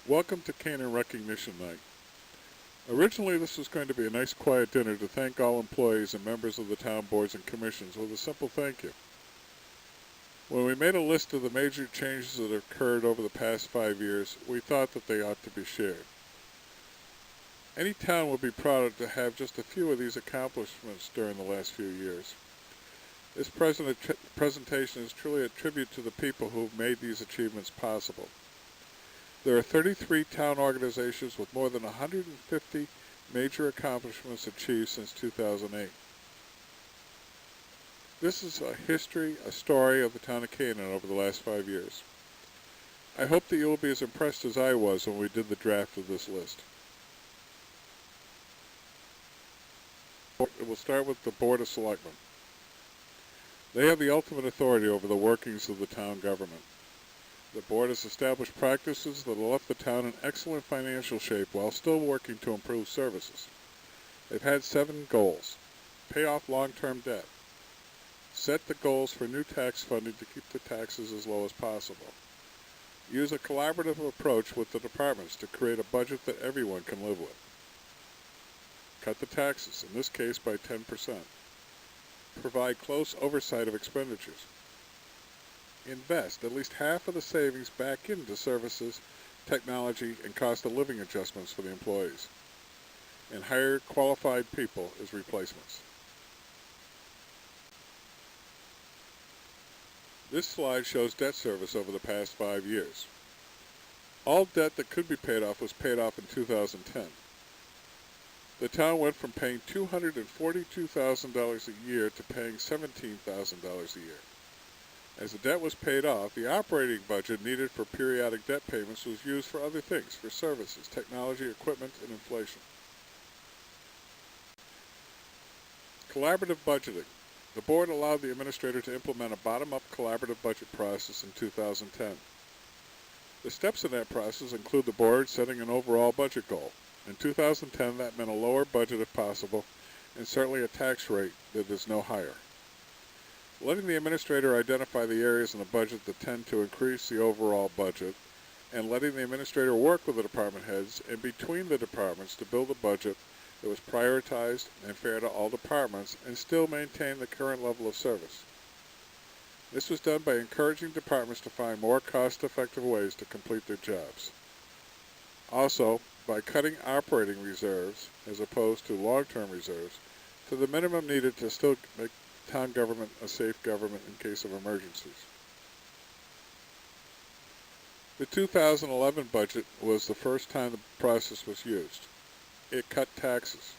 Welcome to Canaan Recognition Night. Originally, this was going to be a nice quiet dinner to thank all employees and members of the town boards and commissions with a simple thank you. When we made a list of the major changes that have occurred over the past 5 years, we thought that they ought to be shared. Any town would be proud to have just a few of these accomplishments during the last few years. This presentation is truly a tribute to the people who have made these achievements possible. There are 33 town organizations with more than 150 major accomplishments achieved since 2008. This is a story of the town of Canaan over the last 5 years. I hope that you will be as impressed as I was when we did the draft of this list. We'll start with the Board of Selectmen. They have the ultimate authority over the workings of the town government. The board has established practices that have left the town in excellent financial shape while still working to improve services. They've had 7 goals. Pay off long-term debt. Set the goals for new tax funding to keep the taxes as low as possible. Use a collaborative approach with the departments to create a budget that everyone can live with. Cut the taxes, in this case by 10%. Provide close oversight of expenditures. Invest at least half of the savings back into services, technology, and cost of living adjustments for the employees. And hire qualified people as replacements. This slide shows debt service over the past 5 years. All debt that could be paid off was paid off in 2010. The town went from paying $242,000 a year to paying $17,000 a year. As the debt was paid off, the operating budget needed for periodic debt payments was used for other things, for services, technology, equipment, and inflation. Collaborative budgeting. The board allowed the administrator to implement a bottom-up collaborative budget process in 2010. The steps in that process include the board setting an overall budget goal. In 2010, that meant a lower budget if possible, and certainly a tax rate that is no higher. Letting the administrator identify the areas in the budget that tend to increase the overall budget, and letting the administrator work with the department heads and between the departments to build a budget that was prioritized and fair to all departments and still maintain the current level of service. This was done by encouraging departments to find more cost-effective ways to complete their jobs. Also, by cutting operating reserves, as opposed to long-term reserves, to the minimum needed to still make town government a safe government in case of emergencies. The 2011 budget was the first time the process was used. It cut taxes.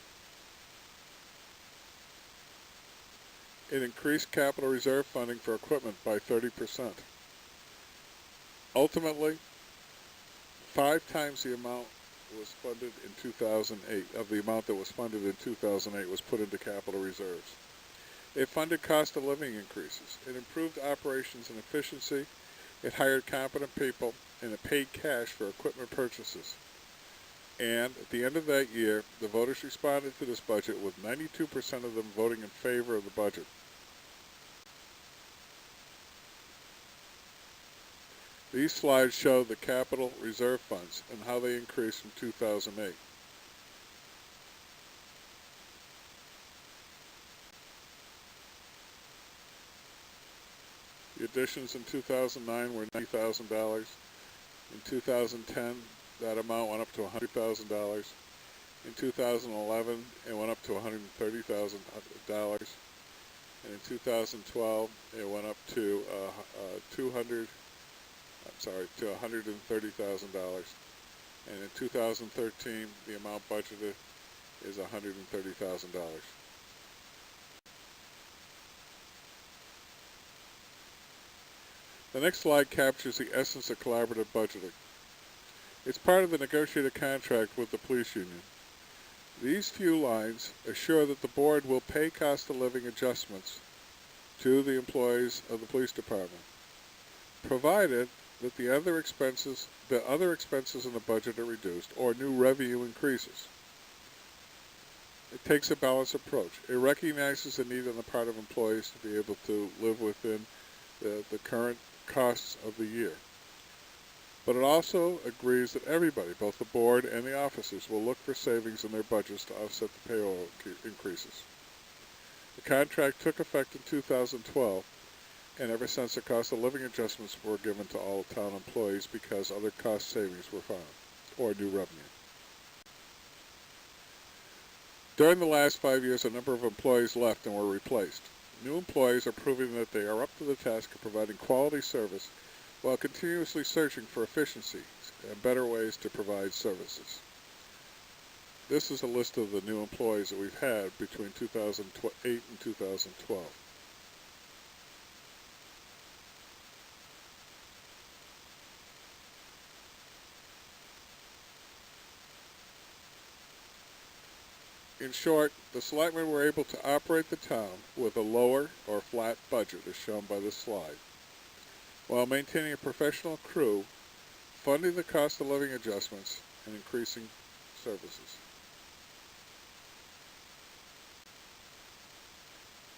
It increased capital reserve funding for equipment by 30%. Ultimately, 5 times the amount was funded in 2008 of the amount that was funded in 2008 was put into capital reserves. It funded cost of living increases. It improved operations and efficiency. It hired competent people, and it paid cash for equipment purchases. And at the end of that year, the voters responded to this budget with 92% of them voting in favor of the budget. These slides show the capital reserve funds and how they increased from 2008. The additions in 2009 were $90,000. In 2010, that amount went up to $100,000. In 2011, it went up to $130,000. And in 2012, it went up to $130,000. And in 2013, the amount budgeted is $130,000. The next slide captures the essence of collaborative budgeting. It's part of the negotiated contract with the police union. These few lines assure that the board will pay cost of living adjustments to the employees of the police department, provided that the other expenses in the budget are reduced or new revenue increases. It takes a balanced approach. It recognizes the need on the part of employees to be able to live within the current costs of the year. but it also agrees that everybody, both the board and the officers, will look for savings in their budgets to offset the payroll increases. The contract took effect in 2012, and ever since the cost of living adjustments were given to all town employees because other cost savings were found, or new revenue. During the last 5 years, a number of employees left and were replaced. New employees are proving that they are up to the task of providing quality service while continuously searching for efficiencies and better ways to provide services. This is a list of the new employees that we've had between 2008 and 2012. In short, the selectmen were able to operate the town with a lower or flat budget, as shown by this slide, while maintaining a professional crew, funding the cost of living adjustments, and increasing services.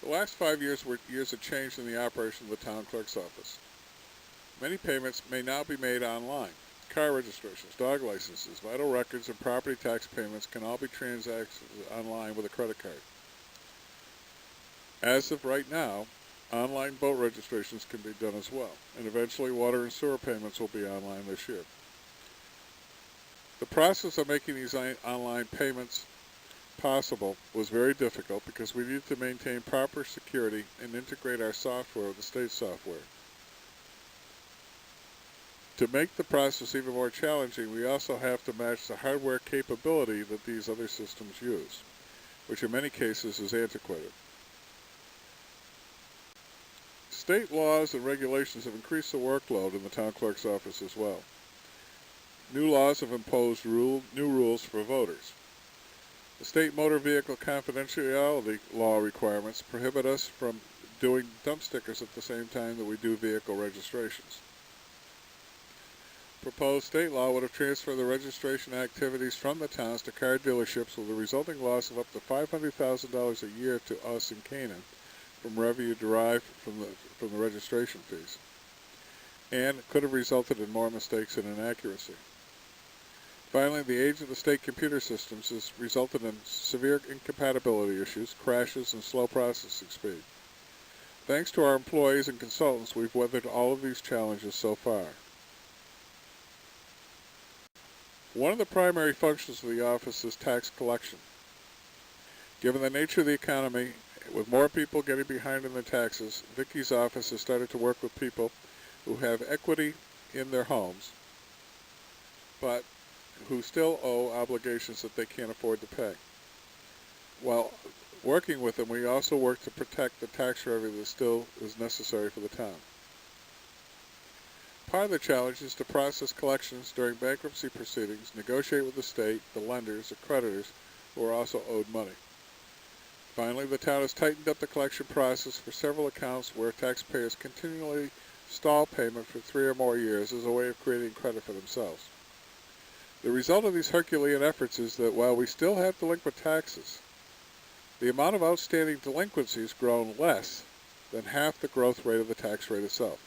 The last 5 years were years of change in the operation of the town clerk's office. Many payments may now be made online. Car registrations, dog licenses, vital records, and property tax payments can all be transacted online with a credit card. As of right now, online boat registrations can be done as well, and eventually water and sewer payments will be online this year. The process of making these online payments possible was very difficult because we needed to maintain proper security and integrate our software with the state software. To make the process even more challenging, we also have to match the hardware capability that these other systems use, which in many cases is antiquated. State laws and regulations have increased the workload in the town clerk's office as well. New laws have imposed new rules for voters. The state motor vehicle confidentiality law requirements prohibit us from doing dump stickers at the same time that we do vehicle registrations. Proposed state law would have transferred the registration activities from the towns to car dealerships with a resulting loss of up to $500,000 a year to us in Canaan from revenue derived from the registration fees, and could have resulted in more mistakes and inaccuracy. Finally, the age of the state computer systems has resulted in severe incompatibility issues, crashes, and slow processing speed. Thanks to our employees and consultants, we've weathered all of these challenges so far. One of the primary functions of the office is tax collection. Given the nature of the economy, with more people getting behind in their taxes, Vicky's office has started to work with people who have equity in their homes, but who still owe obligations that they can't afford to pay. While working with them, we also work to protect the tax revenue that still is necessary for the town. Part of the challenge is to process collections during bankruptcy proceedings, negotiate with the state, the lenders, the creditors, who are also owed money. Finally, the town has tightened up the collection process for several accounts where taxpayers continually stall payment for 3 or more years as a way of creating credit for themselves. The result of these Herculean efforts is that while we still have delinquent taxes, the amount of outstanding delinquencies has grown less than half the growth rate of the tax rate itself.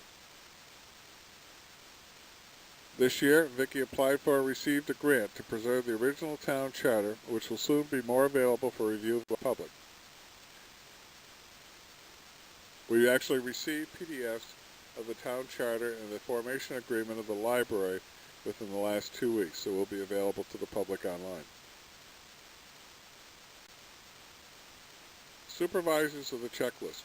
This year, Vicky applied for and received a grant to preserve the original town charter, which will soon be more available for review of the public. We actually received PDFs of the town charter and the formation agreement of the library within the last 2 weeks, so it will be available to the public online. Supervisors of the checklist.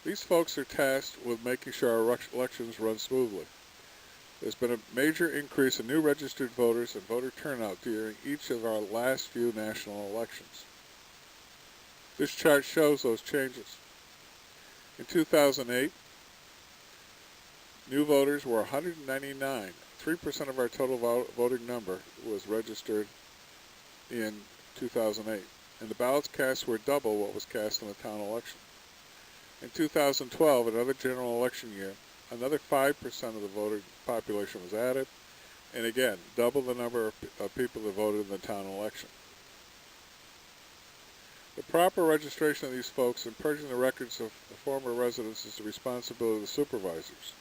These folks are tasked with making sure our elections run smoothly. There's been a major increase in new registered voters and voter turnout during each of our last few national elections. This chart shows those changes. In 2008, new voters were 199. 3% of our total voting number was registered in 2008, and the ballots cast were double what was cast in the town election. In 2012, another general election year, another 5% of the voter population was added, and again, double the number of people that voted in the town election. The proper registration of these folks and purging the records of the former residents is the responsibility of the supervisors.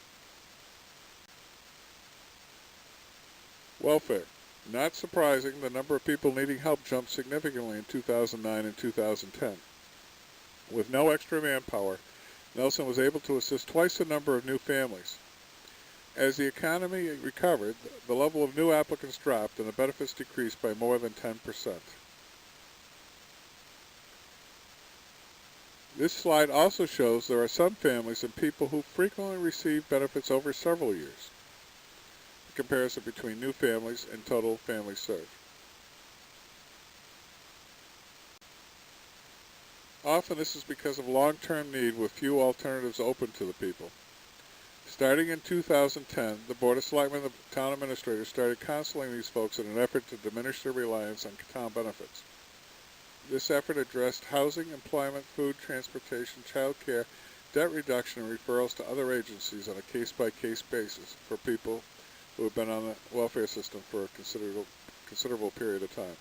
Welfare. Not surprising, the number of people needing help jumped significantly in 2009 and 2010. With no extra manpower, Nelson was able to assist twice the number of new families. As the economy recovered, the level of new applicants dropped and the benefits decreased by more than 10%. This slide also shows there are some families and people who frequently receive benefits over several years. A comparison between new families and total families served. Often this is because of long-term need with few alternatives open to the people. Starting in 2010, the Board of Selectmen and the Town Administrator started counseling these folks in an effort to diminish their reliance on town benefits. This effort addressed housing, employment, food, transportation, child care, debt reduction, and referrals to other agencies on a case-by-case basis for people who have been on the welfare system for a considerable period of time.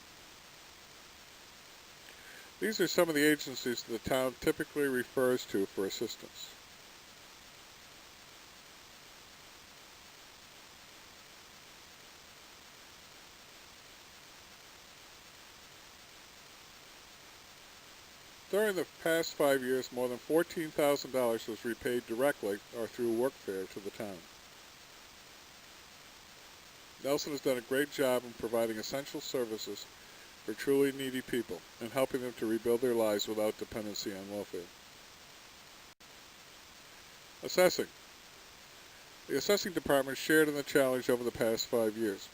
These are some of the agencies that the town typically refers to for assistance. During the past 5 years, more than $14,000 was repaid directly or through workfare to the town. Nelson has done a great job in providing essential services for truly needy people and helping them to rebuild their lives without dependency on welfare. Assessing. The assessing department shared in the challenge over the past 5 years.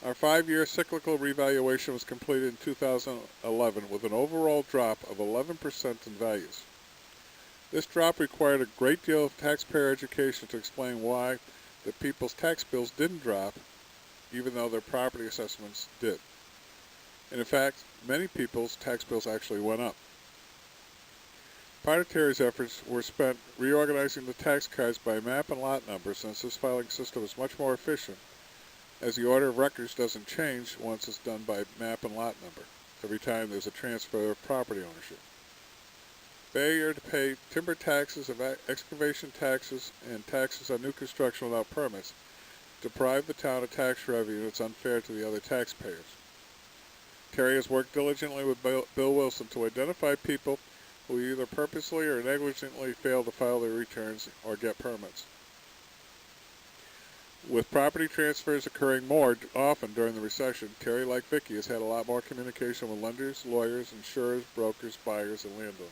Our 5-year cyclical revaluation was completed in 2011 with an overall drop of 11% in values. This drop required a great deal of taxpayer education to explain why the people's tax bills didn't drop, even though their property assessments did. And in fact, many people's tax bills actually went up. Part of Terry's efforts were spent reorganizing the tax cards by map and lot number, since this filing system is much more efficient, as the order of records doesn't change once it's done by map and lot number, every time there's a transfer of property ownership. Failure to pay timber taxes, excavation taxes, and taxes on new construction without permits deprive the town of tax revenue that's unfair to the other taxpayers. Terry has worked diligently with Bill Wilson to identify people who either purposely or negligently fail to file their returns or get permits. With property transfers occurring more often during the recession, Terry, like Vicky, has had a lot more communication with lenders, lawyers, insurers, brokers, buyers, and landowners.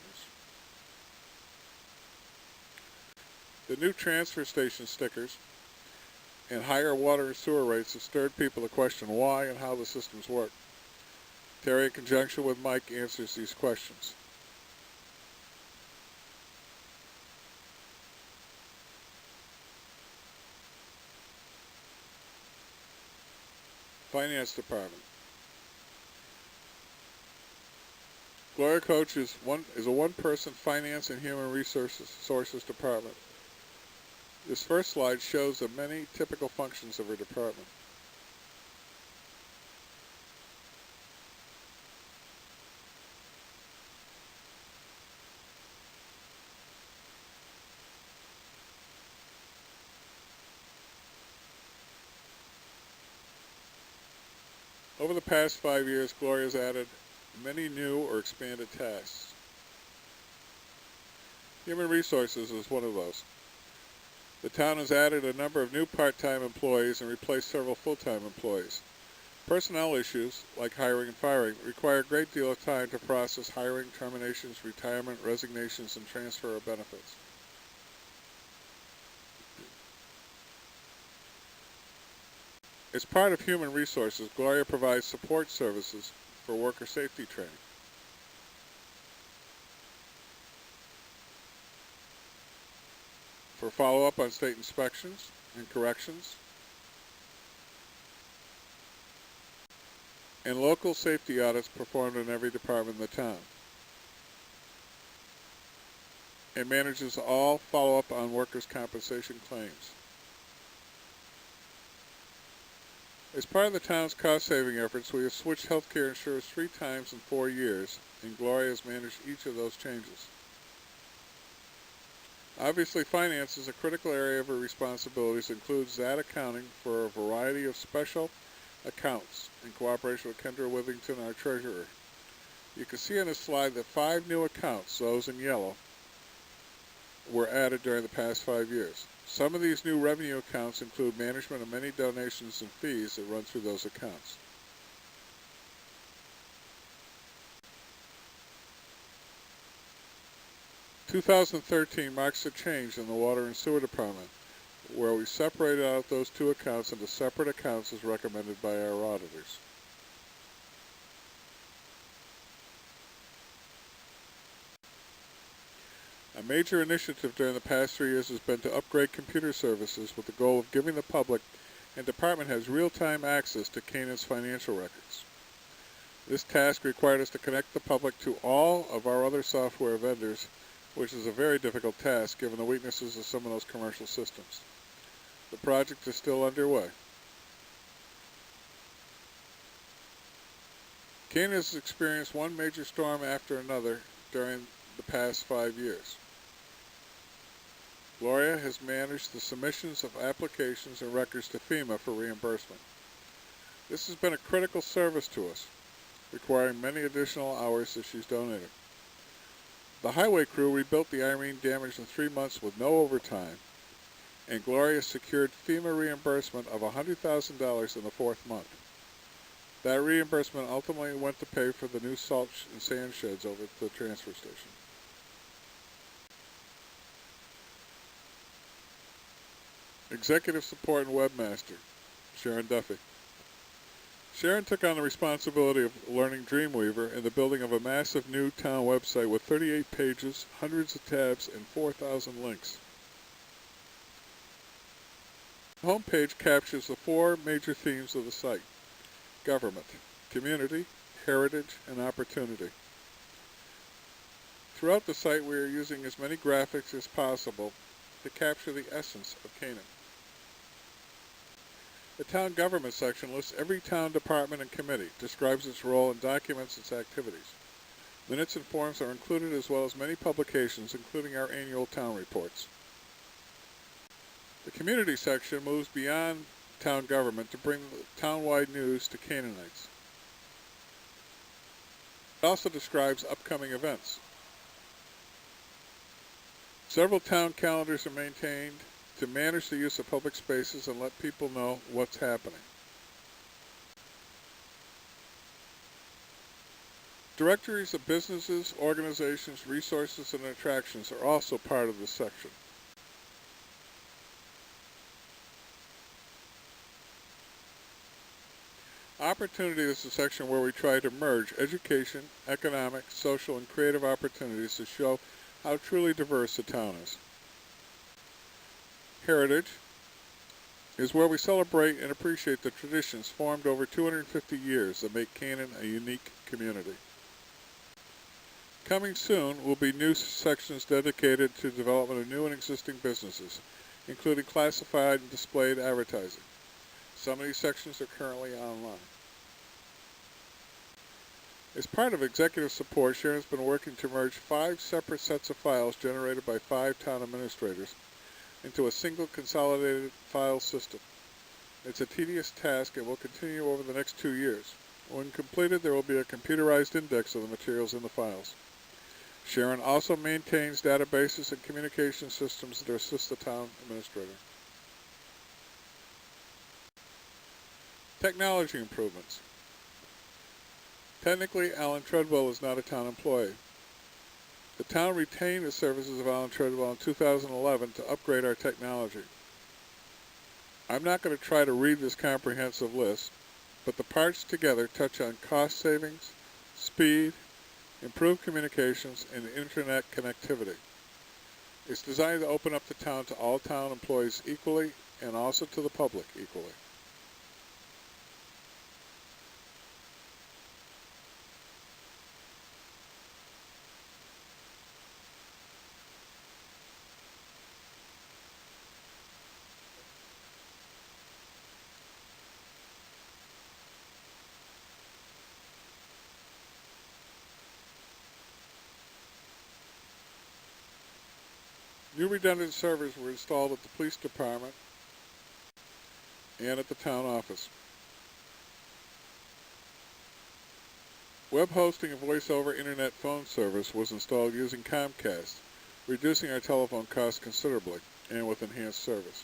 The new transfer station stickers and higher water and sewer rates have stirred people to question why and how the systems work. Terry, in conjunction with Mike, answers these questions. Finance Department. Gloria Coach is a one-person finance and human resources department. This first slide shows the many typical functions of her department. Over the past 5 years, Gloria has added many new or expanded tasks. Human resources is one of those. The town has added a number of new part-time employees and replaced several full-time employees. Personnel issues, like hiring and firing, require a great deal of time to process hiring, terminations, retirement, resignations, and transfer of benefits. As part of human resources, Gloria provides support services for worker safety training. For follow-up on state inspections and corrections, and local safety audits performed in every department in the town. It manages all follow-up on workers' compensation claims. As part of the town's cost-saving efforts, we have switched healthcare insurers 3 times in 4 years, and Gloria has managed each of those changes. Obviously, finance is a critical area of her responsibilities, includes that accounting for a variety of special accounts in cooperation with Kendra Withington, our treasurer. You can see on this slide that 5 new accounts, those in yellow, were added during the past 5 years. Some of these new revenue accounts include management of many donations and fees that run through those accounts. "2013 marks a change in the Water and Sewer Department, where we separated out those 2 accounts into separate accounts as recommended by our auditors. A major initiative during the past 3 years has been to upgrade computer services with the goal of giving the public and department heads real-time access to Canaan's financial records. This task required us to connect the public to all of our other software vendors, which is a very difficult task given the weaknesses of some of those commercial systems. The project is still underway. Canaan has experienced one major storm after another during the past 5 years. Gloria has managed the submissions of applications and records to FEMA for reimbursement. This has been a critical service to us, requiring many additional hours that she's donated. The highway crew rebuilt the Irene damage in 3 months with no overtime, and Gloria secured FEMA reimbursement of $100,000 in the 4th month. That reimbursement ultimately went to pay for the new salt and sand sheds over at the transfer station. Executive Support and Webmaster, Sharon Duffy. Sharon took on the responsibility of learning Dreamweaver and the building of a massive new town website with 38 pages, hundreds of tabs, and 4,000 links. The homepage captures the 4 major themes of the site: government, community, heritage, and opportunity. Throughout the site, we are using as many graphics as possible to capture the essence of Canaan. The town government section lists every town department and committee, describes its role, and documents its activities. Minutes and forms are included, as well as many publications, including our annual town reports. The community section moves beyond town government to bring the town-wide news to Canaanites. It also describes upcoming events. Several town calendars are maintained to manage the use of public spaces and let people know what's happening. Directories of businesses, organizations, resources, and attractions are also part of this section. Opportunity is the section where we try to merge education, economic, social, and creative opportunities to show how truly diverse the town is. Heritage is where we celebrate and appreciate the traditions formed over 250 years that make Canaan a unique community. Coming soon will be new sections dedicated to development of new and existing businesses, including classified and displayed advertising. Some of these sections are currently online. As part of executive support, Sharon has been working to merge 5 separate sets of files generated by 5 town administrators into a single consolidated file system. It's a tedious task and will continue over the next 2 years. When completed, there will be a computerized index of the materials in the files. Sharon also maintains databases and communication systems that assist the town administrator. Technology improvements. Technically, Alan Treadwell is not a town employee. The town retained the services of Alan Treadwell in 2011 to upgrade our technology. I'm not going to try to read this comprehensive list, but the parts together touch on cost savings, speed, improved communications, and internet connectivity. It's designed to open up the town to all town employees equally and also to the public equally. New redundant servers were installed at the police department and at the town office. Web hosting and voice-over internet phone service was installed using Comcast, reducing our telephone costs considerably and with enhanced service.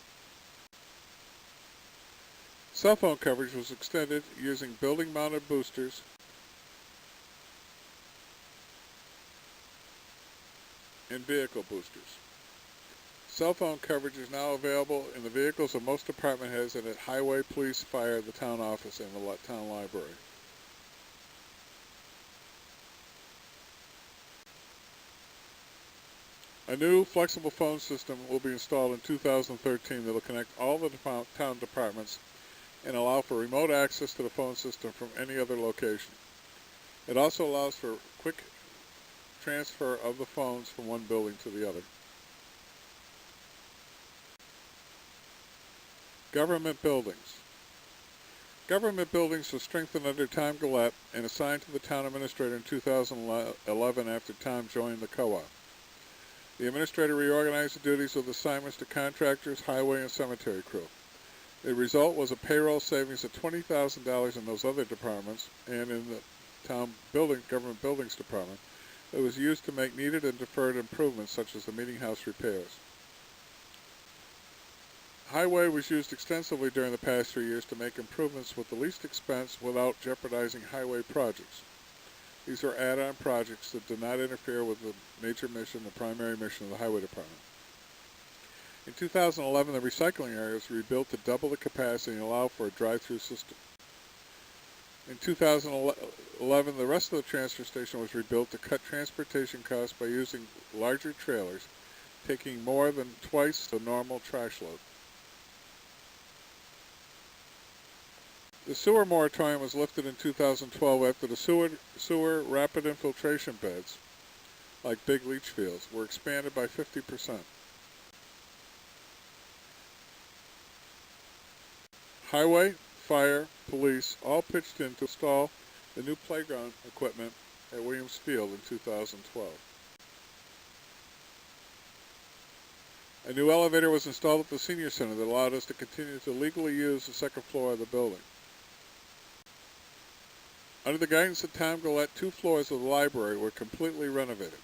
Cell phone coverage was extended using building-mounted boosters and vehicle boosters. Cell phone coverage is now available in the vehicles of most department heads and at highway, police, fire, the town office, and the town library. A new flexible phone system will be installed in 2013 that will connect all the town departments and allow for remote access to the phone system from any other location. It also allows for quick transfer of the phones from one building to the other. Government buildings. Government buildings were strengthened under Tom Gillette and assigned to the town administrator in 2011 after Tom joined the co-op. The administrator reorganized the duties of the assignments to contractors, highway, and cemetery crew. The result was a payroll savings of $20,000 in those other departments and in the town government buildings department that was used to make needed and deferred improvements such as the meeting house repairs. Highway was used extensively during the past 3 years to make improvements with the least expense without jeopardizing highway projects. These are add-on projects that do not interfere with the major mission, the primary mission of the highway department. In 2011, the recycling area was rebuilt to double the capacity and allow for a drive-through system. In 2011, the rest of the transfer station was rebuilt to cut transportation costs by using larger trailers, taking more than twice the normal trash load. The sewer moratorium was lifted in 2012 after the sewer rapid infiltration beds, like big leach fields, were expanded by 50%. Highway, fire, police all pitched in to install the new playground equipment at Williams Field in 2012. A new elevator was installed at the senior center that allowed us to continue to legally use the second floor of the building. Under the guidance of Tom Gillette, 2 floors of the library were completely renovated.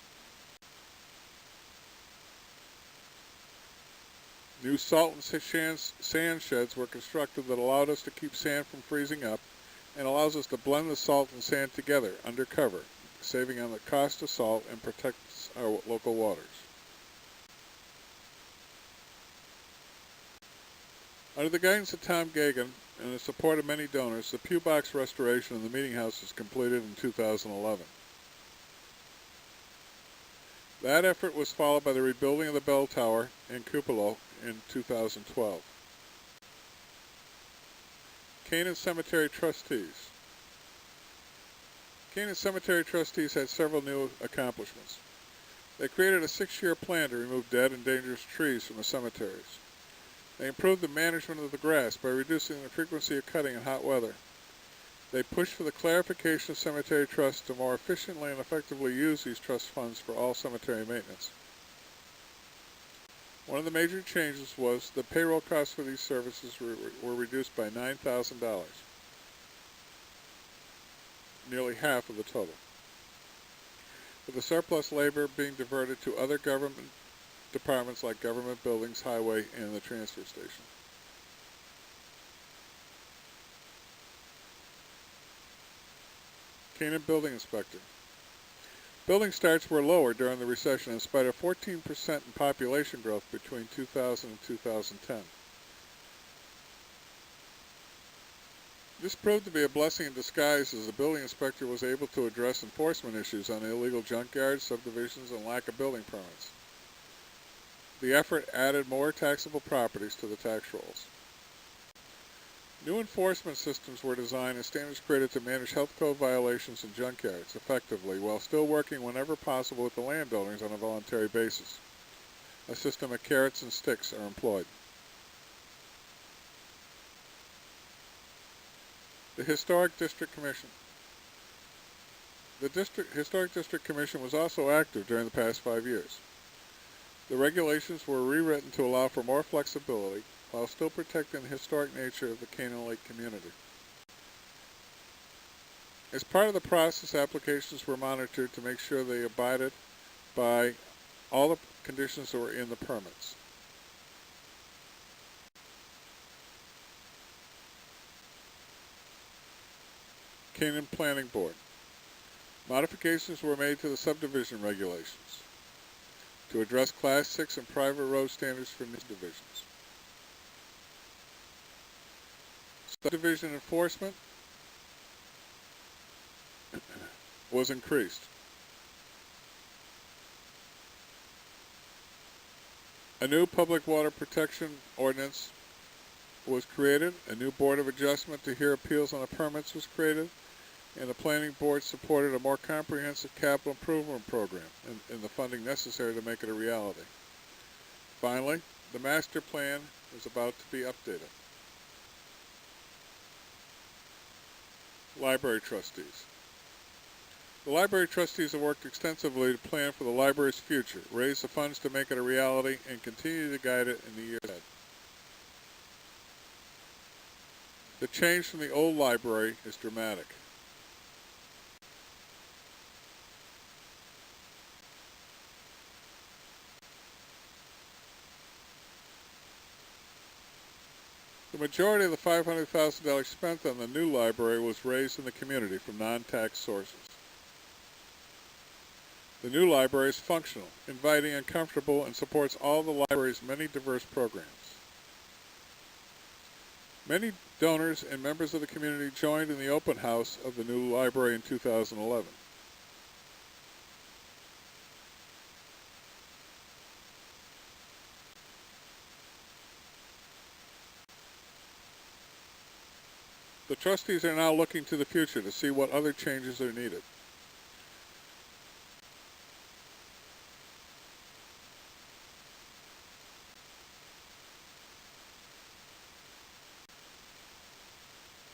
New salt and sand sheds were constructed that allowed us to keep sand from freezing up and allows us to blend the salt and sand together under cover, saving on the cost of salt and protects our local waters. Under the guidance of Tom Gagan and the support of many donors, the pew box restoration of the meeting house was completed in 2011. That effort was followed by the rebuilding of the bell tower and cupola in 2012. Canaan Cemetery Trustees. Canaan Cemetery Trustees had several new accomplishments. They created a 6-year plan to remove dead and dangerous trees from the cemeteries. They improved the management of the grass by reducing the frequency of cutting in hot weather. They pushed for the clarification of cemetery trusts to more efficiently and effectively use these trust funds for all cemetery maintenance. One of the major changes was the payroll costs for these services were reduced by $9,000, nearly half of the total, with the surplus labor being diverted to other government departments like government buildings, highway, and the transfer station. Canaan Building Inspector. Building starts were lower during the recession in spite of 14% in population growth between 2000 and 2010. This proved to be a blessing in disguise as the building inspector was able to address enforcement issues on illegal junkyards, subdivisions, and lack of building permits. The effort added more taxable properties to the tax rolls. New enforcement systems were designed and standards created to manage health code violations in junkyards effectively while still working whenever possible with the landowners on a voluntary basis. A system of carrots and sticks are employed. The Historic District Commission. The Historic District Commission was also active during the past 5 years. The regulations were rewritten to allow for more flexibility while still protecting the historic nature of the Canaan Lake community. As part of the process, applications were monitored to make sure they abided by all the conditions that were in the permits. Canaan Planning Board. Modifications were made to the subdivision regulations to address Class 6 and private road standards for new divisions. Subdivision enforcement was increased. A new public water protection ordinance was created. A new board of adjustment to hear appeals on the permits was created. And the planning board supported a more comprehensive capital improvement program and the funding necessary to make it a reality. Finally, the master plan is about to be updated. Library trustees. The library trustees have worked extensively to plan for the library's future, raise the funds to make it a reality, and continue to guide it in the years ahead. The change from the old library is dramatic. The majority of the $500,000 spent on the new library was raised in the community from non-tax sources. The new library is functional, inviting, and comfortable, and supports all the library's many diverse programs. Many donors and members of the community joined in the open house of the new library in 2011. The trustees are now looking to the future to see what other changes are needed.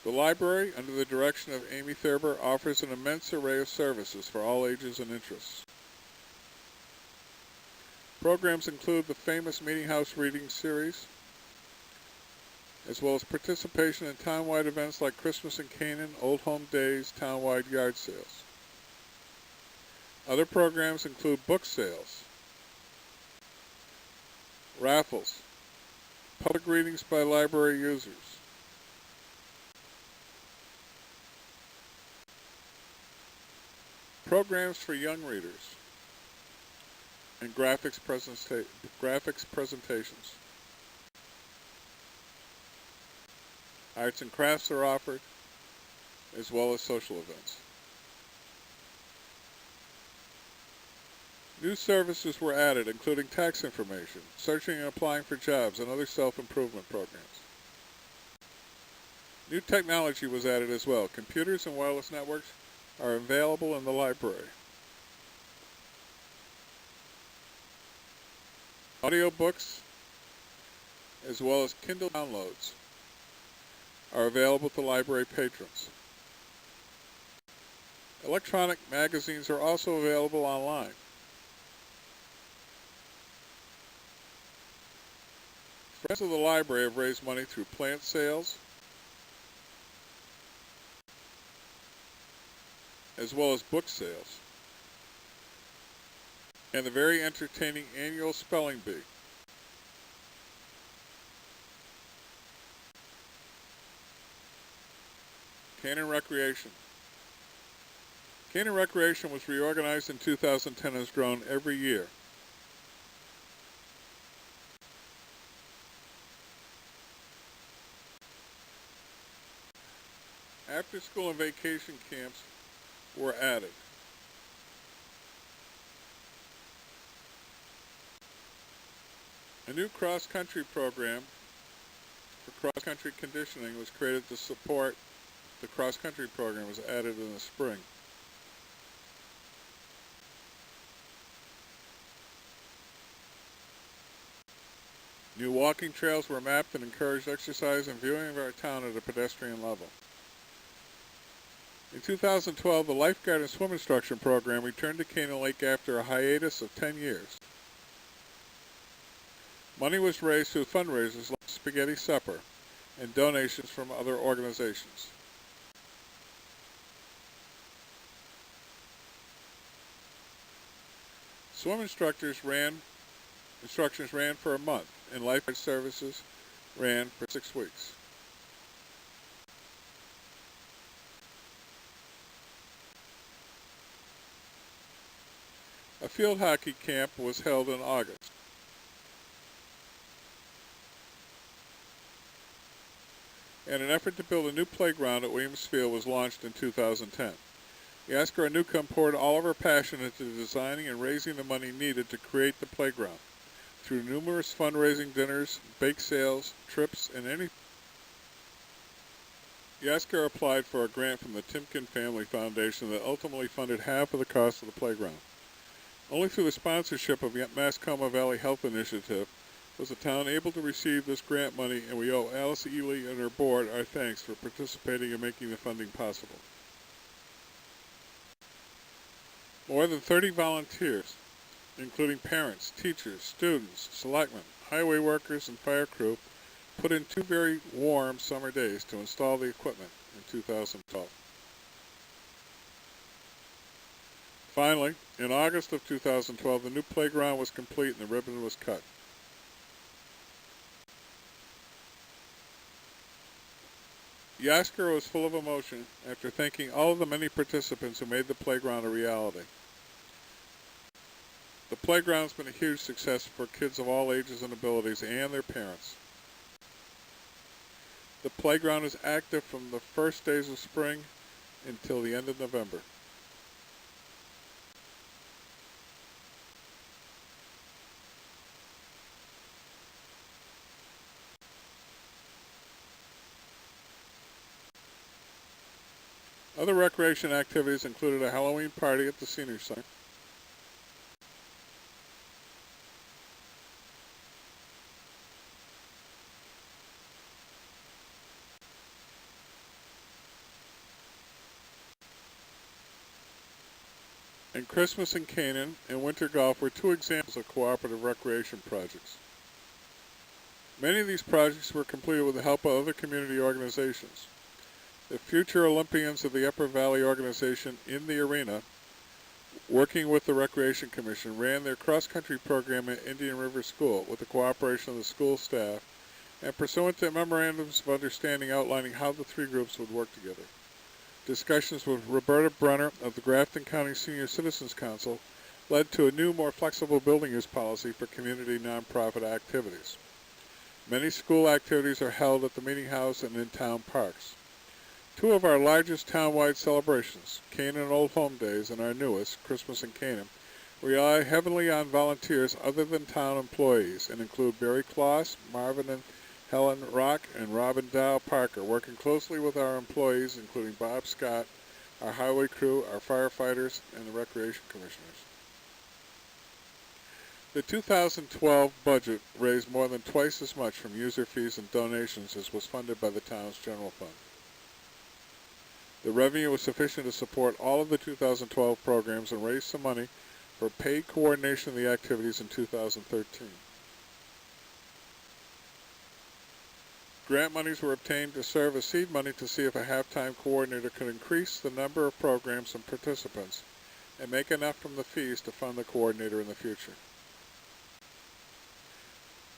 The library, under the direction of Amy Thurber, offers an immense array of services for all ages and interests. Programs include the famous Meeting House Reading Series, as well as participation in town-wide events like Christmas in Canaan, Old Home Days, town-wide yard sales. Other programs include book sales, raffles, public readings by library users, programs for young readers, and graphics presentations. Arts and crafts are offered, as well as social events. New services were added, including tax information, searching and applying for jobs, and other self-improvement programs. New technology was added as well. Computers and wireless networks are available in the library. Audiobooks, as well as Kindle downloads, are available to library patrons. Electronic magazines are also available online. Friends of the library have raised money through plant sales, as well as book sales, and the very entertaining annual spelling bee. Canaan Recreation. Canaan Recreation was reorganized in 2010 and has grown every year. After school and vacation camps were added. A new cross-country program for cross-country conditioning was created to support the cross-country program was added in the spring. New walking trails were mapped and encouraged exercise and viewing of our town at a pedestrian level. In 2012, the lifeguard and swim instruction program returned to Canaan Lake after a hiatus of 10 years. Money was raised through fundraisers like Spaghetti Supper and donations from other organizations. Swim instructions ran for a month, and lifeguard services ran for 6 weeks. A field hockey camp was held in August. And an effort to build a new playground at Williams Field was launched in 2010. Yasker Newcomb poured all of her passion into designing and raising the money needed to create the playground. Through numerous fundraising dinners, bake sales, trips, and any... Yasker applied for a grant from the Timken Family Foundation that ultimately funded half of the cost of the playground. Only through the sponsorship of Mascoma Valley Health Initiative was the town able to receive this grant money, and we owe Alice Ely and her board our thanks for participating in making the funding possible. More than 30 volunteers, including parents, teachers, students, selectmen, highway workers, and fire crew, put in 2 very warm summer days to install the equipment in 2012. Finally, in August of 2012, the new playground was complete and the ribbon was cut. Yasker was full of emotion after thanking all of the many participants who made the playground a reality. The playground's been a huge success for kids of all ages and abilities and their parents. The playground is active from the first days of spring until the end of November. Other recreation activities included a Halloween party at the Senior Center, and Christmas in Canaan and winter golf were 2 examples of cooperative recreation projects. Many of these projects were completed with the help of other community organizations. The future Olympians of the Upper Valley organization in the arena, working with the Recreation Commission, ran their cross-country program at Indian River School with the cooperation of the school staff and pursuant to memorandums of understanding outlining how the 3 groups would work together. Discussions with Roberta Brunner of the Grafton County Senior Citizens Council led to a new, more flexible building use policy for community nonprofit activities. Many school activities are held at the Meeting House and in town parks. 2 of our largest town-wide celebrations, Canaan Old Home Days and our newest, Christmas in Canaan, rely heavily on volunteers other than town employees and include Barry Kloss, Marvin and Helen Rock, and Robin Dow Parker, working closely with our employees, including Bob Scott, our highway crew, our firefighters, and the recreation commissioners. The 2012 budget raised more than twice as much from user fees and donations as was funded by the town's general fund. The revenue was sufficient to support all of the 2012 programs and raise some money for paid coordination of the activities in 2013. Grant monies were obtained to serve as seed money to see if a half-time coordinator could increase the number of programs and participants and make enough from the fees to fund the coordinator in the future.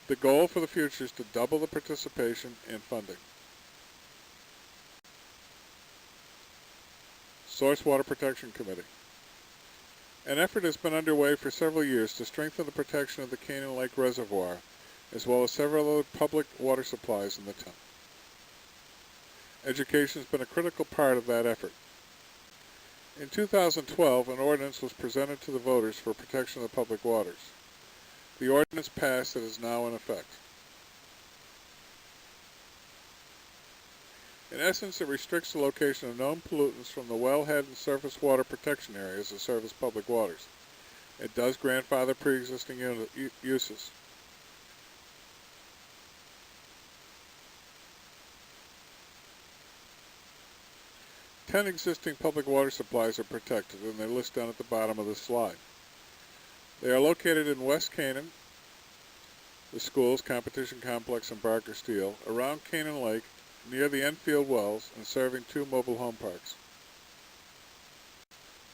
The goal for the future is to double the participation and funding. Source Water Protection Committee. An effort has been underway for several years to strengthen the protection of the Canaan Lake Reservoir, as well as several other public water supplies in the town. Education has been a critical part of that effort. In 2012, an ordinance was presented to the voters for protection of the public waters. The ordinance passed and is now in effect. In essence, it restricts the location of known pollutants from the wellhead and surface water protection areas that serve as public waters. It does grandfather pre-existing uses. Ten existing public water supplies are protected, and they're listed down at the bottom of the slide. They are located in West Canaan, the schools, competition complex, and Barker Steel, around Canaan Lake, near the Enfield Wells, and serving 2 mobile home parks.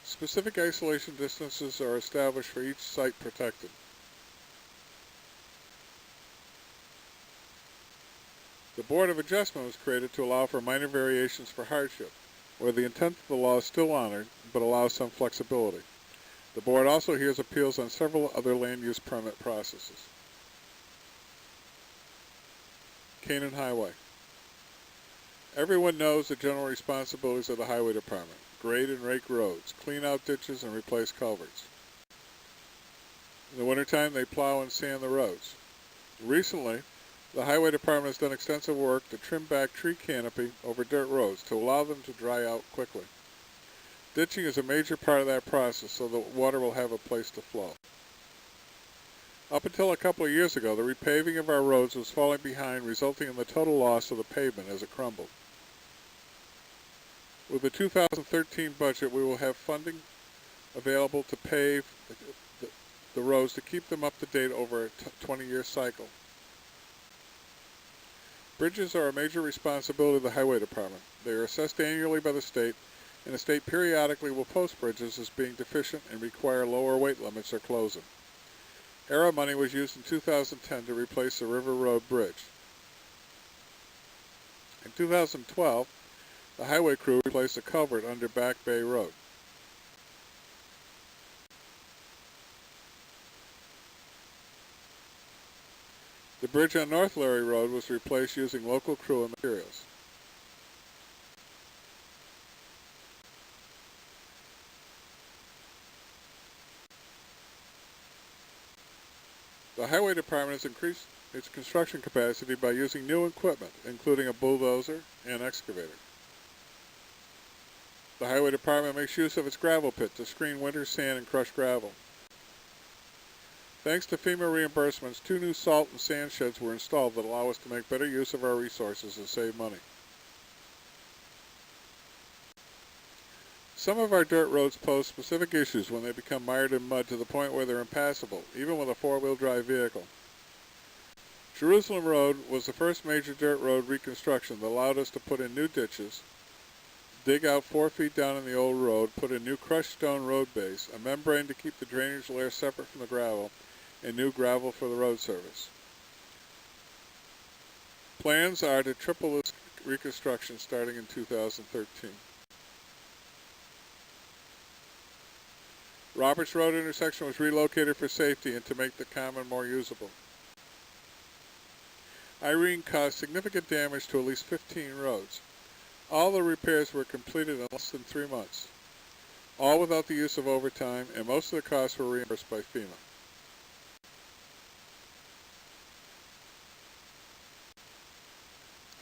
Specific isolation distances are established for each site protected. The Board of Adjustment was created to allow for minor variations for hardship, where the intent of the law is still honored, but allows some flexibility. The Board also hears appeals on several other land use permit processes. Canaan Highway. Everyone knows the general responsibilities of the Highway Department: grade and rake roads, clean out ditches, and replace culverts. In the wintertime, they plow and sand the roads. Recently, the Highway Department has done extensive work to trim back tree canopy over dirt roads to allow them to dry out quickly. Ditching is a major part of that process so the water will have a place to flow. Up until a couple of years ago, the repaving of our roads was falling behind, resulting in the total loss of the pavement as it crumbled. With the 2013 budget, we will have funding available to pave the roads to keep them up to date over a 20-year cycle. Bridges are a major responsibility of the Highway Department. They are assessed annually by the state, and the state periodically will post bridges as being deficient and require lower weight limits or closing. ERA money was used in 2010 to replace the River Road Bridge. In 2012, the highway crew replaced a culvert under Back Bay Road. The bridge on North Larry Road was replaced using local crew and materials. The Highway Department has increased its construction capacity by using new equipment, including a bulldozer and excavator. The Highway Department makes use of its gravel pit to screen winter sand and crushed gravel. Thanks to FEMA reimbursements, 2 new salt and sand sheds were installed that allow us to make better use of our resources and save money. Some of our dirt roads pose specific issues when they become mired in mud to the point where they're impassable, even with a 4-wheel drive vehicle. Jerusalem Road was the first major dirt road reconstruction that allowed us to put in new ditches, dig out 4 feet down in the old road, put in new crushed stone road base, a membrane to keep the drainage layer separate from the gravel, and new gravel for the road service. Plans are to triple this reconstruction starting in 2013. Roberts Road intersection was relocated for safety and to make the common more usable. Irene caused significant damage to at least 15 roads. All the repairs were completed in less than 3 months, all without the use of overtime, and most of the costs were reimbursed by FEMA.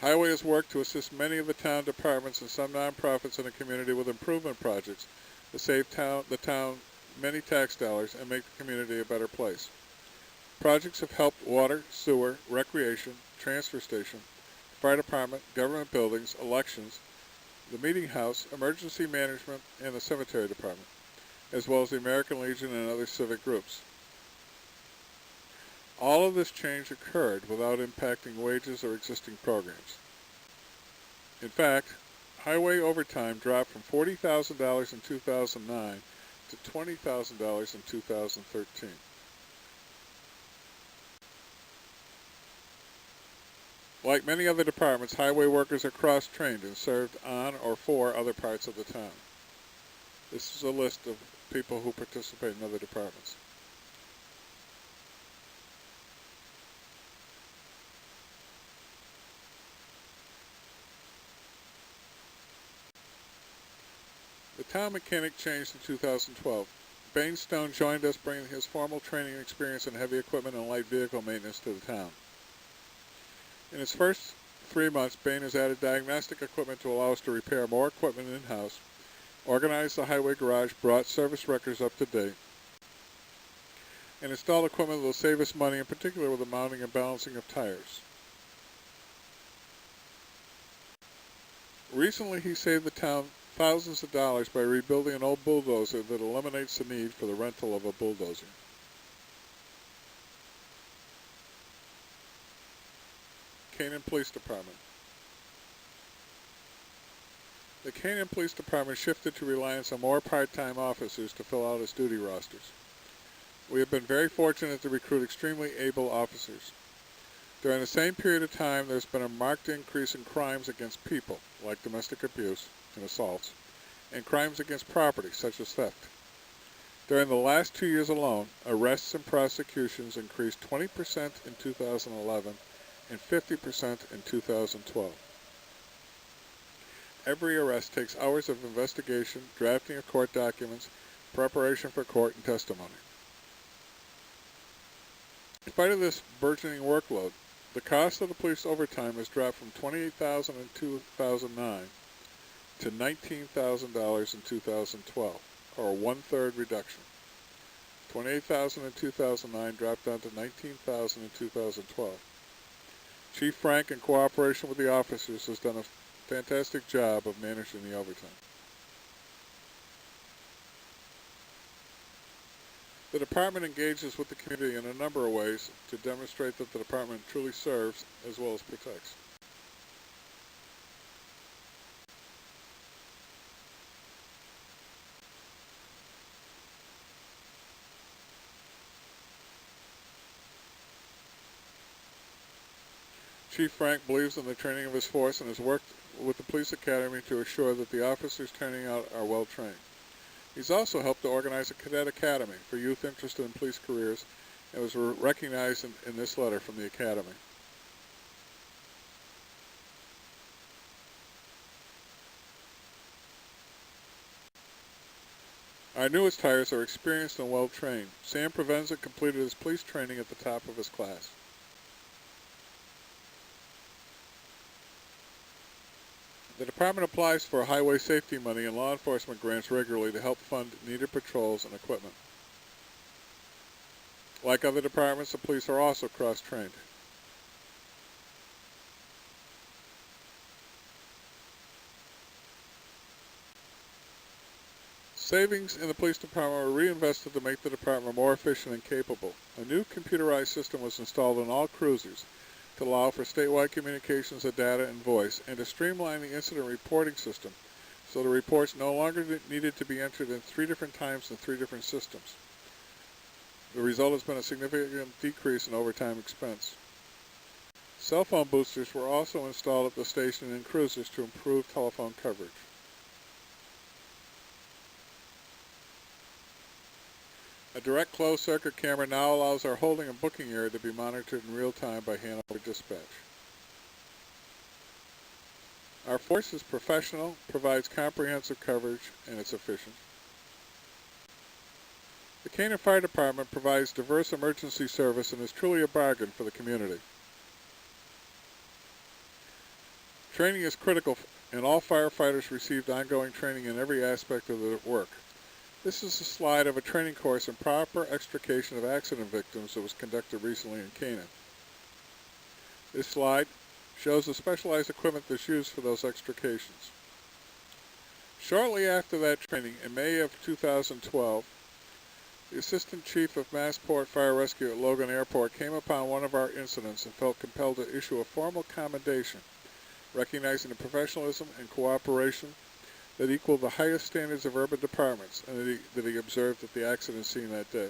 Highway has worked to assist many of the town departments and some nonprofits in the community with improvement projects to save the town many tax dollars and make the community a better place. Projects have helped water, sewer, recreation, transfer station, fire department, government buildings, elections, the meeting house, emergency management, and the cemetery department, as well as the American Legion and other civic groups. All of this change occurred without impacting wages or existing programs. In fact, highway overtime dropped from $40,000 in 2009 to $20,000 in 2013. Like many other departments, highway workers are cross-trained and served on or for other parts of the town. This is a list of people who participate in other departments. The town mechanic changed in 2012. Bain Stone joined us, bringing his formal training experience in heavy equipment and light vehicle maintenance to the town. In his first 3 months, Bain has added diagnostic equipment to allow us to repair more equipment in-house, organized the highway garage, brought service records up to date, and installed equipment that will save us money, in particular with the mounting and balancing of tires. Recently, he saved the town thousands of dollars by rebuilding an old bulldozer that eliminates the need for the rental of a bulldozer. Canaan Police Department. The Canaan Police Department shifted to reliance on more part-time officers to fill out its duty rosters. We have been very fortunate to recruit extremely able officers. During the same period of time, there's been a marked increase in crimes against people, like domestic abuse and assaults, and crimes against property, such as theft. During the last 2 years alone, arrests and prosecutions increased 20% in 2011 and 50% in 2012. Every arrest takes hours of investigation, drafting of court documents, preparation for court and testimony. In spite of this burgeoning workload, the cost of the police overtime has dropped from $28,000 in 2009 to $19,000 in 2012, or a one-third reduction. $28,000 in 2009 dropped down to $19,000 in 2012. Chief Frank, in cooperation with the officers, has done a fantastic job of managing the overtime. The department engages with the community in a number of ways to demonstrate that the department truly serves as well as protects. Chief Frank believes in the training of his force and has worked with the police academy to assure that the officers turning out are well trained. He's also helped to organize a cadet academy for youth interested in police careers and was recognized in this letter from the academy. Our newest hires are experienced and well trained. Sam Provenza completed his police training at the top of his class. The department applies for highway safety money and law enforcement grants regularly to help fund needed patrols and equipment. Like other departments, the police are also cross-trained. Savings in the police department were reinvested to make the department more efficient and capable. A new computerized system was installed in all cruisers to allow for statewide communications of data and voice, and to streamline the incident reporting system so the reports no longer needed to be entered in 3 different times in 3 different systems. The result has been a significant decrease in overtime expense. Cell phone boosters were also installed at the station and in cruisers to improve telephone coverage. A direct closed-circuit camera now allows our holding and booking area to be monitored in real time by Hanover Dispatch. Our force is professional, provides comprehensive coverage, and it's efficient. The Canaan Fire Department provides diverse emergency service and is truly a bargain for the community. Training is critical, and all firefighters received ongoing training in every aspect of their work. This is a slide of a training course in proper extrication of accident victims that was conducted recently in Canaan. This slide shows the specialized equipment that's used for those extrications. Shortly after that training, in May of 2012, the Assistant Chief of Massport Fire Rescue at Logan Airport came upon one of our incidents and felt compelled to issue a formal commendation, recognizing the professionalism and cooperation that equaled the highest standards of urban departments and that he observed at the accident scene that day.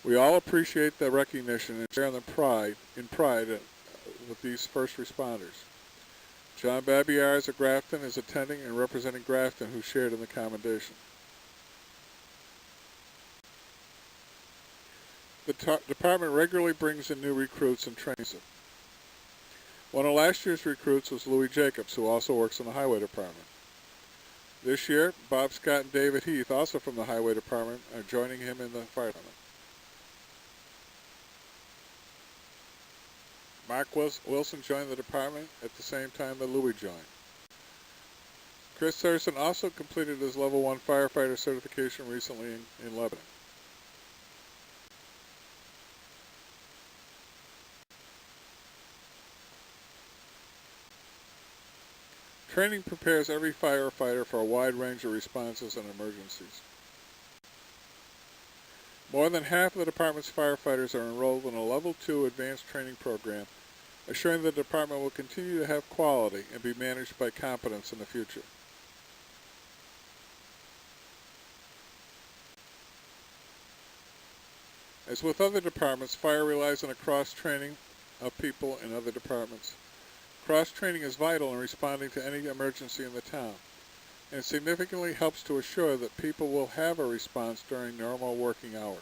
We all appreciate the recognition and share in pride with these first responders. John Babiars of Grafton is attending and representing Grafton, who shared in the commendation. The department regularly brings in new recruits and trains them. One of last year's recruits was Louis Jacobs, who also works in the Highway Department. This year, Bob Scott and David Heath, also from the Highway Department, are joining him in the Fire Department. Mark Wilson joined the department at the same time that Louis joined. Chris Thurston also completed his Level 1 firefighter certification recently in Lebanon. Training prepares every firefighter for a wide range of responses and emergencies. More than half of the department's firefighters are enrolled in a Level 2 advanced training program assuring the department will continue to have quality and be managed by competence in the future. As with other departments, fire relies on a cross-training of people in other departments. Cross-training is vital in responding to any emergency in the town, and it significantly helps to assure that people will have a response during normal working hours.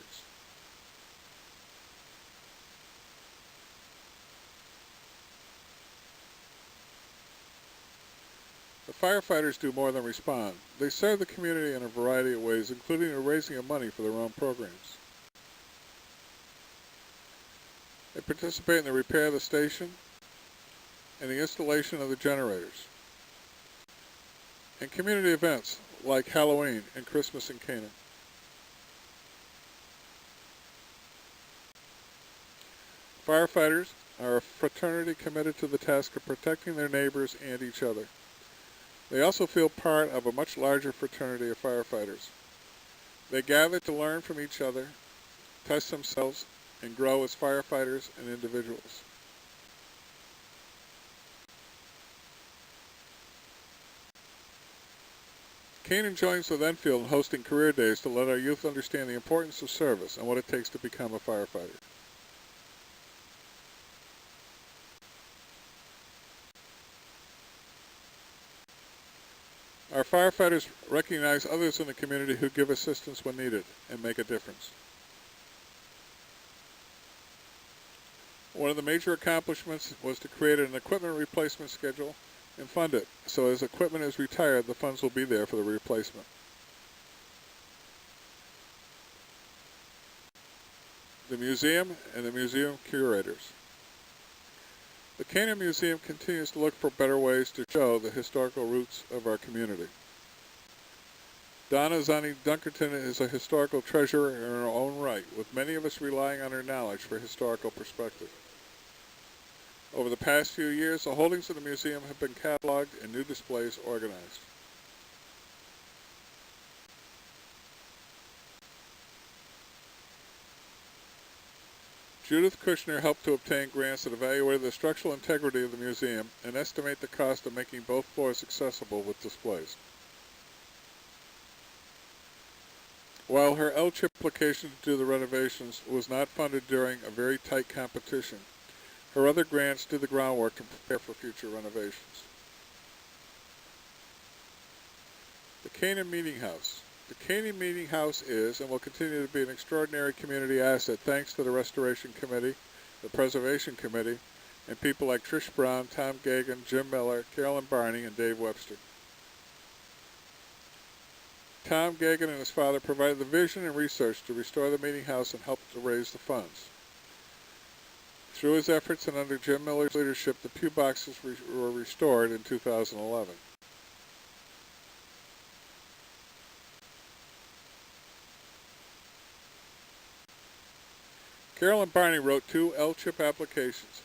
The firefighters do more than respond. They serve the community in a variety of ways, including the raising of money for their own programs. They participate in the repair of the station and the installation of the generators, and community events like Halloween and Christmas in Canaan. Firefighters are a fraternity committed to the task of protecting their neighbors and each other. They also feel part of a much larger fraternity of firefighters. They gather to learn from each other, test themselves, and grow as firefighters and individuals. Canaan joins with Enfield in hosting career days to let our youth understand the importance of service and what it takes to become a firefighter. Our firefighters recognize others in the community who give assistance when needed and make a difference. One of the major accomplishments was to create an equipment replacement schedule and fund it, so as equipment is retired, the funds will be there for the replacement. The museum and the museum curators. The Canaan Museum continues to look for better ways to show the historical roots of our community. Donna Zani Dunkerton is a historical treasure in her own right, with many of us relying on her knowledge for historical perspective. Over the past few years, the holdings of the museum have been cataloged and new displays organized. Judith Kushner helped to obtain grants that evaluated the structural integrity of the museum and estimate the cost of making both floors accessible with displays. While her L-chip application to do the renovations was not funded during a very tight competition, her other grants do the groundwork to prepare for future renovations. The Canaan Meeting House. The Canaan Meeting House is and will continue to be an extraordinary community asset thanks to the Restoration Committee, the Preservation Committee, and people like Trish Brown, Tom Gagan, Jim Miller, Carolyn Barney, and Dave Webster. Tom Gagan and his father provided the vision and research to restore the meeting house and helped to raise the funds. Through his efforts and under Jim Miller's leadership, the pew boxes were restored in 2011. Carolyn Barney wrote 2 L-chip applications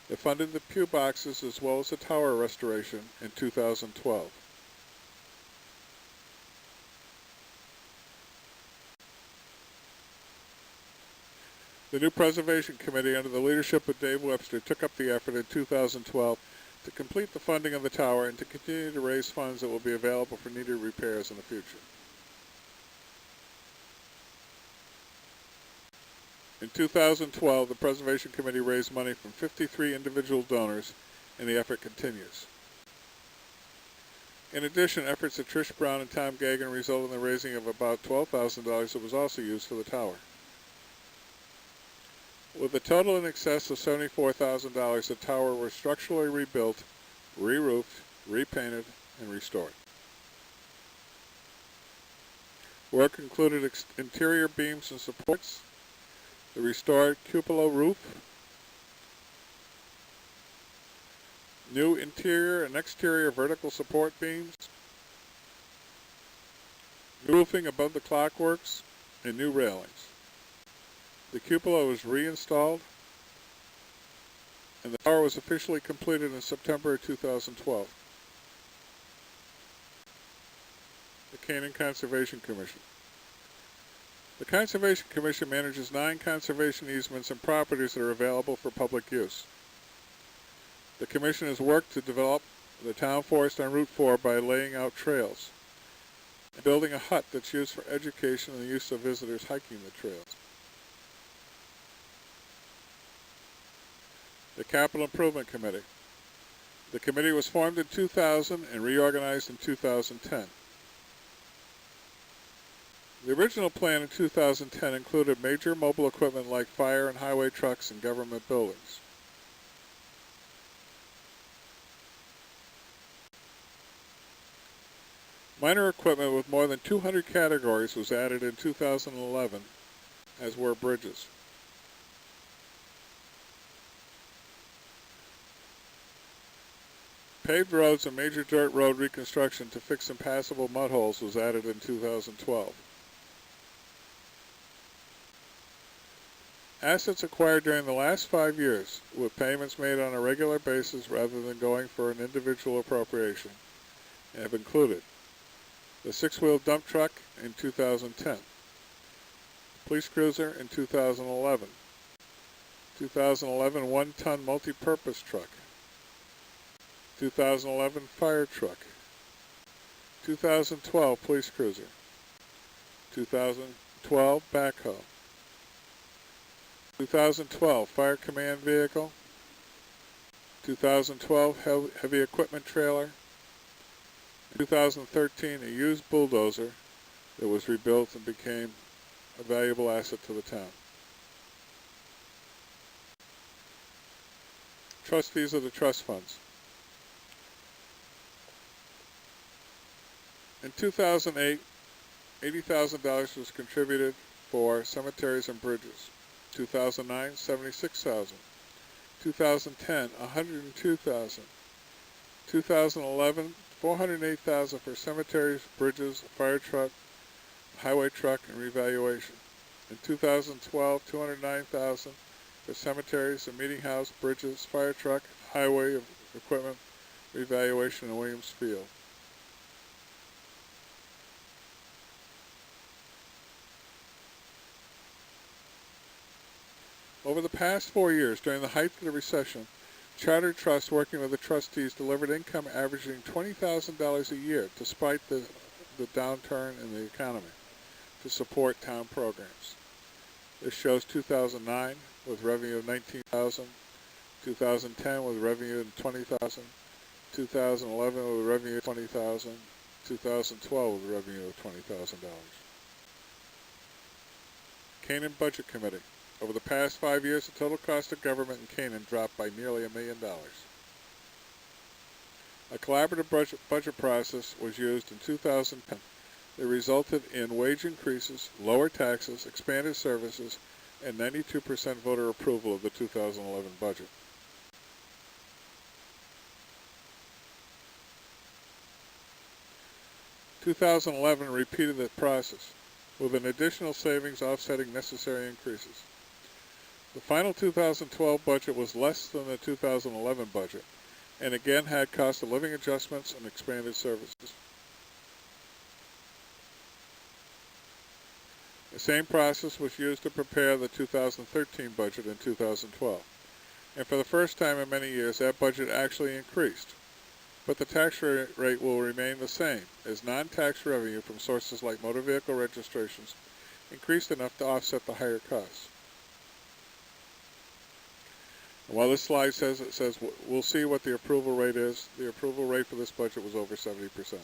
that funded the pew boxes as well as the tower restoration in 2012. The new Preservation Committee, under the leadership of Dave Webster, took up the effort in 2012 to complete the funding of the tower and to continue to raise funds that will be available for needed repairs in the future. In 2012, the Preservation Committee raised money from 53 individual donors, and the effort continues. In addition, efforts of Trish Brown and Tom Gagan resulted in the raising of about $12,000 that was also used for the tower. With a total in excess of $74,000, the tower was structurally rebuilt, re-roofed, repainted, and restored. Work included interior beams and supports, the restored cupola roof, new interior and exterior vertical support beams, new roofing above the clockworks, and new railings. The cupola was reinstalled, and the tower was officially completed in September 2012. The Canaan Conservation Commission. The Conservation Commission manages 9 conservation easements and properties that are available for public use. The Commission has worked to develop the town forest on Route 4 by laying out trails and building a hut that's used for education and the use of visitors hiking the trails. The Capital Improvement Committee. The committee was formed in 2000 and reorganized in 2010. The original plan in 2010 included major mobile equipment like fire and highway trucks and government buildings. Minor equipment with more than 200 categories was added in 2011, as were bridges. Paved roads and major dirt road reconstruction to fix impassable mud holes was added in 2012. Assets acquired during the last 5 years, with payments made on a regular basis rather than going for an individual appropriation, have included the 6-wheel dump truck in 2010, police cruiser in 2011, 2011 one-ton multi-purpose truck, 2011 fire truck, 2012 police cruiser, 2012 backhoe, 2012 fire command vehicle, 2012 heavy equipment trailer, 2013 a used bulldozer that was rebuilt and became a valuable asset to the town. Trustees of the trust funds. In 2008, $80,000 was contributed for cemeteries and bridges. 2009, $76,000. 2010, $102,000. 2011, $408,000 for cemeteries, bridges, fire truck, highway truck, and revaluation. In 2012, $209,000 for cemeteries, a meeting house, bridges, fire truck, highway equipment, revaluation in Williams Field. Over the past 4 years, during the height of the recession, chartered trusts working with the trustees delivered income averaging $20,000 a year, despite the downturn in the economy, to support town programs. This shows 2009 with revenue of $19,000, 2010 with revenue of $20,000, 2011 with revenue of $20,000, 2012 with revenue of $20,000. Canaan Budget Committee. Over the past 5 years, the total cost of government in Canaan dropped by nearly $1 million. A collaborative budget process was used in 2010 that resulted in wage increases, lower taxes, expanded services, and 92% voter approval of the 2011 budget. In 2011 repeated the process, with an additional savings offsetting necessary increases. The final 2012 budget was less than the 2011 budget, and again had cost of living adjustments and expanded services. The same process was used to prepare the 2013 budget in 2012, and for the first time in many years that budget actually increased. But the tax rate will remain the same, as non-tax revenue from sources like motor vehicle registrations increased enough to offset the higher costs. And while this slide says we'll see what the approval rate is, the approval rate for this budget was over 70%.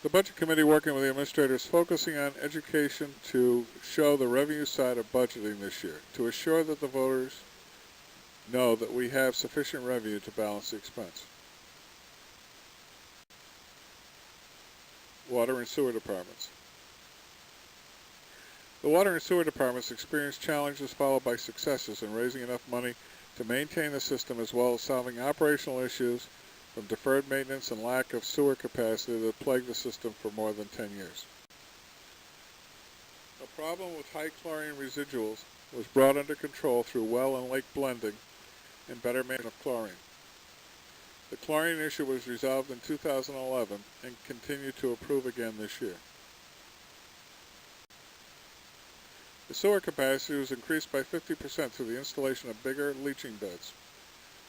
The Budget Committee, working with the administrators, focusing on education to show the revenue side of budgeting this year, to assure that the voters know that we have sufficient revenue to balance the expense. Water and sewer departments. The water and sewer departments experienced challenges followed by successes in raising enough money to maintain the system, as well as solving operational issues from deferred maintenance and lack of sewer capacity that plagued the system for more than 10 years. A problem with high chlorine residuals was brought under control through well and lake blending and better management of chlorine. The chlorine issue was resolved in 2011 and continued to improve again this year. The sewer capacity was increased by 50% through the installation of bigger leaching beds.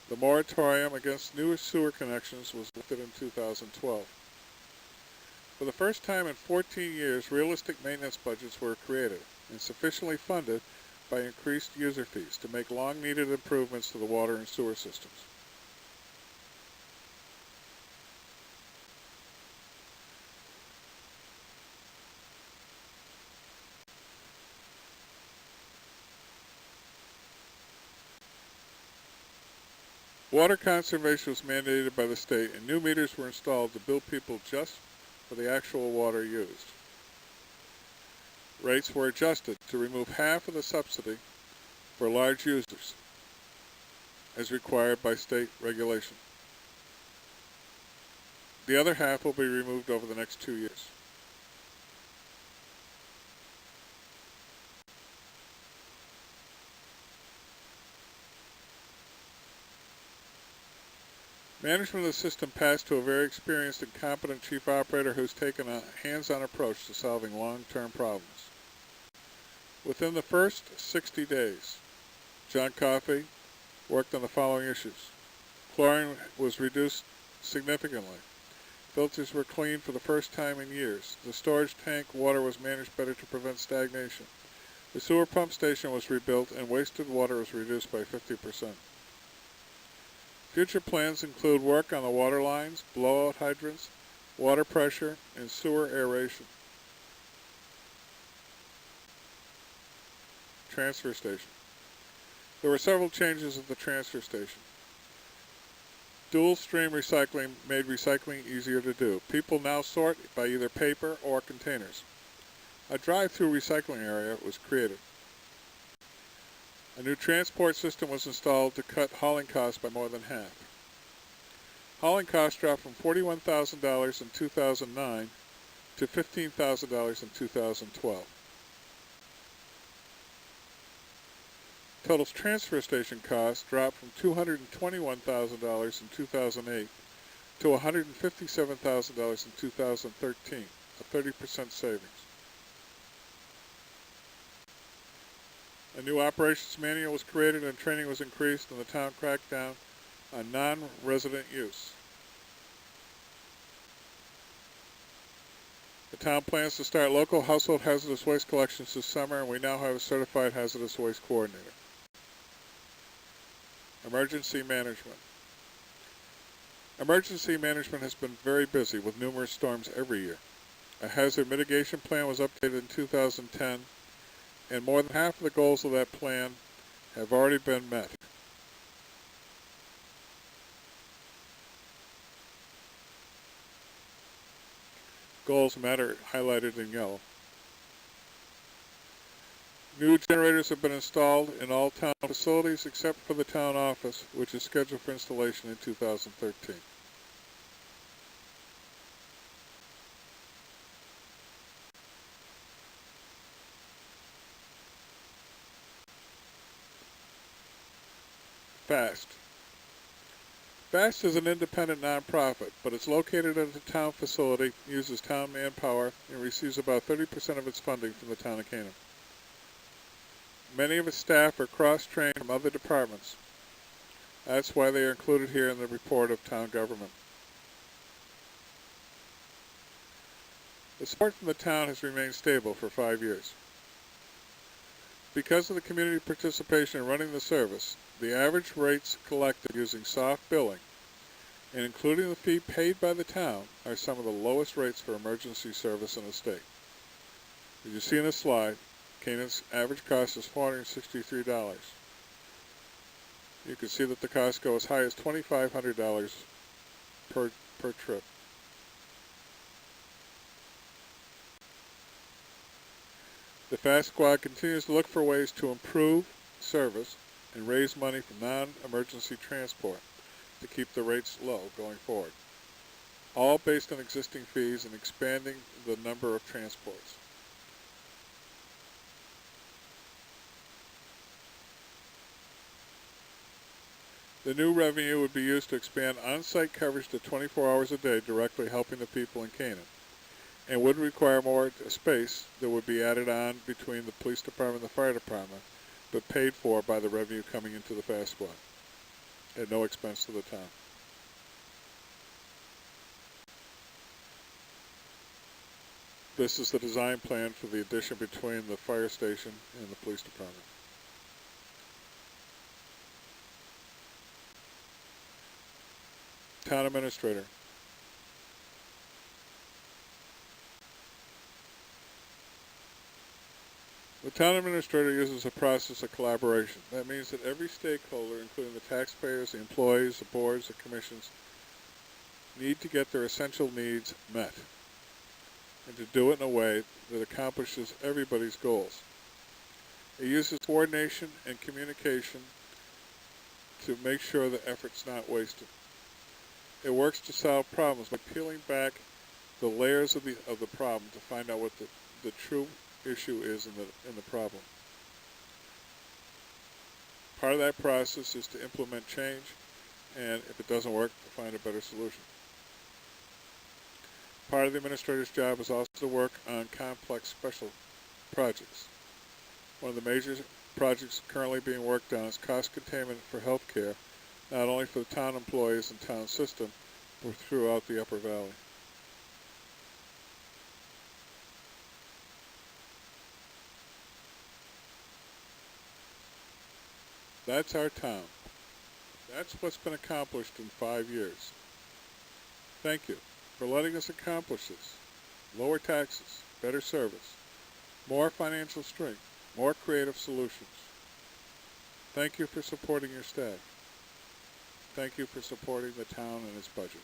The moratorium against new sewer connections was lifted in 2012. For the first time in 14 years, realistic maintenance budgets were created and sufficiently funded by increased user fees to make long-needed improvements to the water and sewer systems. Water conservation was mandated by the state, and new meters were installed to bill people just for the actual water used. Rates were adjusted to remove half of the subsidy for large users, as required by state regulation. The other half will be removed over the next 2 years. Management of the system passed to a very experienced and competent chief operator who's taken a hands-on approach to solving long-term problems. Within the first 60 days, John Coffey worked on the following issues. Chlorine was reduced significantly. Filters were cleaned for the first time in years. The storage tank water was managed better to prevent stagnation. The sewer pump station was rebuilt and wasted water was reduced by 50%. Future plans include work on the water lines, blowout hydrants, water pressure, and sewer aeration. Transfer station. There were several changes at the transfer station. Dual stream recycling made recycling easier to do. People now sort by either paper or containers. A drive-through recycling area was created. A new transport system was installed to cut hauling costs by more than half. Hauling costs dropped from $41,000 in 2009 to $15,000 in 2012. Total transfer station costs dropped from $221,000 in 2008 to $157,000 in 2013, a 30% savings. A new operations manual was created and training was increased, and the town cracked down on non-resident use. The town plans to start local household hazardous waste collections this summer, and we now have a certified hazardous waste coordinator. Emergency management. Emergency management has been very busy with numerous storms every year. A hazard mitigation plan was updated in 2010, and more than half of the goals of that plan have already been met. Goals met are highlighted in yellow. New generators have been installed in all town facilities except for the town office, which is scheduled for installation in 2013. FAST. FAST is an independent nonprofit, but it's located at a town facility, uses town manpower, and receives about 30% of its funding from the Town of Canaan. Many of its staff are cross-trained from other departments. That's why they are included here in the report of town government. The support from the town has remained stable for 5 years. Because of the community participation in running the service, the average rates collected using soft billing, and including the fee paid by the town, are some of the lowest rates for emergency service in the state. As you see in this slide, Canaan's average cost is $463. You can see that the costs go as high as $2,500 per trip. The FAST Squad continues to look for ways to improve service and raise money from non-emergency transport to keep the rates low going forward, all based on existing fees and expanding the number of transports. The new revenue would be used to expand on-site coverage to 24 hours a day, directly helping the people in Canaan, and would require more space that would be added on between the police department and the fire department, but paid for by the revenue coming into the fast squad at no expense to the town. This is the design plan for the addition between the fire station and the police department. Town administrator. The town administrator uses a process of collaboration. That means that every stakeholder, including the taxpayers, the employees, the boards, the commissions, need to get their essential needs met, and to do it in a way that accomplishes everybody's goals. It uses coordination and communication to make sure the effort's not wasted. It works to solve problems by peeling back the layers of the problem to find out what the true issue is in the problem. Part of that process is to implement change, and if it doesn't work, to find a better solution. Part of the administrator's job is also to work on complex special projects. One of the major projects currently being worked on is cost containment for healthcare, not only for the town employees and town system, but throughout the Upper Valley. That's our town. That's what's been accomplished in 5 years. Thank you for letting us accomplish this. Lower taxes, better service, more financial strength, more creative solutions. Thank you for supporting your staff. Thank you for supporting the town and its budget.